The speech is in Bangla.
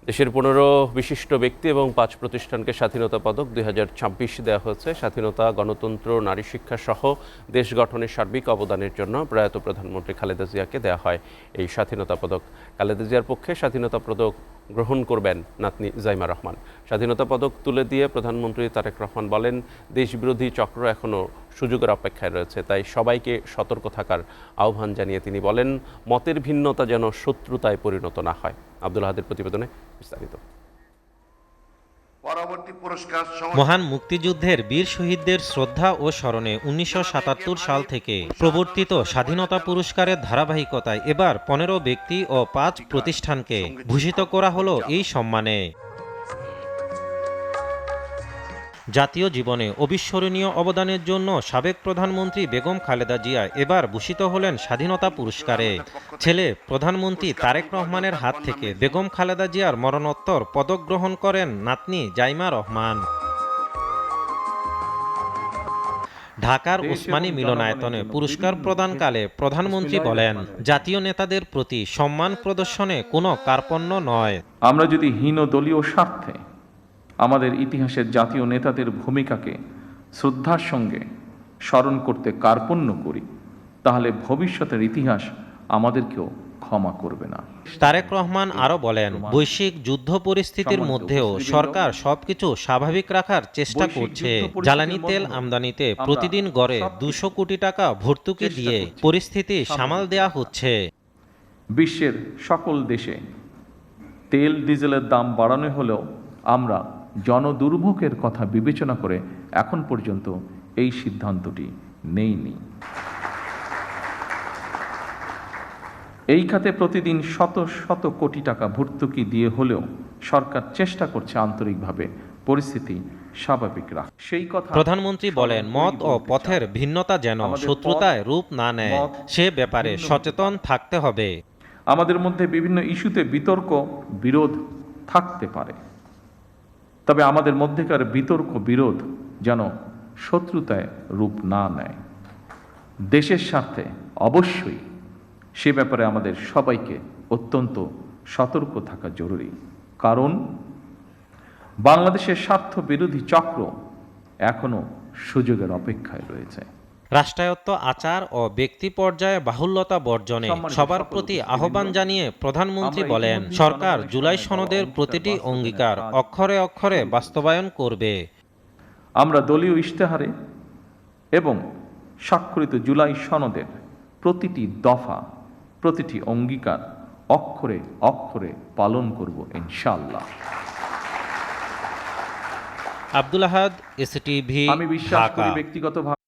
দেশের ১৫ বিশিষ্ট ব্যক্তি এবং ৫ প্রতিষ্ঠানকে স্বাধীনতা পদক ২০২৬ দেওয়া হয়েছে। স্বাধীনতা, গণতন্ত্র, নারী শিক্ষা সহ দেশ গঠনের সার্বিক অবদানের জন্য প্রয়াত প্রধানমন্ত্রী খালেদা জিয়াকে দেওয়া হয় এই স্বাধীনতা পদক। খালেদা জিয়ার পক্ষে স্বাধীনতা পদক গ্রহণ করবেন নাতনি জাইমা রহমান। স্বাধীনতা পদক তুলে দিয়ে প্রধানমন্ত্রী তারেক রহমান বলেন, দেশবিরোধী চক্র এখনও সুযোগের অপেক্ষায় রয়েছে, তাই সবাইকে সতর্ক থাকার আহ্বান জানিয়ে তিনি বলেন, মতের ভিন্নতা যেন শত্রুতায় পরিণত না হয়। আব্দুল হাদির প্রতিবেদনে বিস্তারিত। মহান মুক্তিযুদ্ধের বীর শহীদদের শ্রদ্ধা ও স্মরণে ১৯৭৭ সাল থেকে প্রবর্তিত স্বাধীনতা পুরস্কারের ধারাবাহিকতায় এবার ১৫ ব্যক্তি ও ৫ প্রতিষ্ঠানকে ভূষিত করা হলো এই সম্মানে। জাতীয় জীবনে অবিস্মরণীয় অবদানের জন্য সাবেক প্রধানমন্ত্রী বেগম খালেদা জিয়া এবার ভূষিত হলেন স্বাধীনতা পুরস্কারে। ছেলে প্রধানমন্ত্রী তারেক রহমানের হাত থেকে বেগম খালেদা জিয়ার মরণোত্তর পদক গ্রহণ করেন নাতনি জাইমা রহমান। ঢাকার ওসমানী মিলনায়তনে পুরস্কার প্রদানকালে প্রধানমন্ত্রী বলেন, জাতীয় নেতাদের প্রতি সম্মান প্রদর্শনে কোনো কার্পণ্য নয়। আমরা যদি হীন দলীয় স্বার্থে আমাদের ইতিহাসের জাতীয় নেতাদের ভূমিকাকে শ্রদ্ধার সঙ্গে স্মরণ করতে কার্পণ্য করি, তাহলে ভবিষ্যতের ইতিহাস আমাদেরকেও ক্ষমা করবে না। তারেক রহমান আরও বলেন, বৈশ্বিক যুদ্ধ পরিস্থিতির মধ্যেও সরকার সবকিছু স্বাভাবিক রাখার চেষ্টা করছে। জ্বালানি তেল আমদানিতে প্রতিদিন গড়ে ২০০ কোটি টাকা ভর্তুকি দিয়ে পরিস্থিতি সামাল দেয়া হচ্ছে। বিশ্বের সকল দেশে তেল ডিজেলের দাম বাড়ানো হলেও আমরা জনদুর্ভোগের কথা বিবেচনা করে এখন পর্যন্ত এই সিদ্ধান্তটি নেইনি। এই খাতে প্রতিদিন শত শত কোটি টাকা ভর্তুকি দিয়ে হলেও সরকার চেষ্টা করছে আন্তরিকভাবে পরিস্থিতি স্বাভাবিক রাখা। সেই কথা প্রধানমন্ত্রী বলেন, মত ও পথের ভিন্নতা যেন শত্রুতায় রূপ না নেয়, সে ব্যাপারে সচেতন থাকতে হবে। আমাদের মধ্যে বিভিন্ন ইস্যুতে বিতর্ক বিরোধ থাকতে পারে, তবে আমাদের মধ্যেকার বিতর্ক বিরোধ যেন শত্রুতায় রূপ না নেয়। দেশের স্বার্থে অবশ্যই সে ব্যাপারে আমাদের সবাইকে অত্যন্ত সতর্ক থাকা জরুরি, কারণ বাংলাদেশের স্বার্থ বিরোধী চক্র এখনো সুযোগের অপেক্ষায় রয়েছে। রাষ্ট্রায়ত্ত আচার ও ব্যক্তি পর্যায়ে বাহুল্যতা বর্জনে সবার প্রতি আহ্বান জানিয়ে প্রধানমন্ত্রী বলেন, সরকার জুলাই সনদের প্রতিটি অঙ্গীকার অক্ষরে অক্ষরে বাস্তবায়ন করবে। আমরা দলীয় ইশতেহারে এবং স্বাক্ষরিত জুলাই সনদের প্রতিটি দফা, প্রতিটি অঙ্গীকার অক্ষরে অক্ষরে পালন করব ইনশাআল্লাহ। আব্দুল আহাদ, এসটিভি, আমি বিশ্বাস করি ঢাকা। ব্যক্তিগতভাবে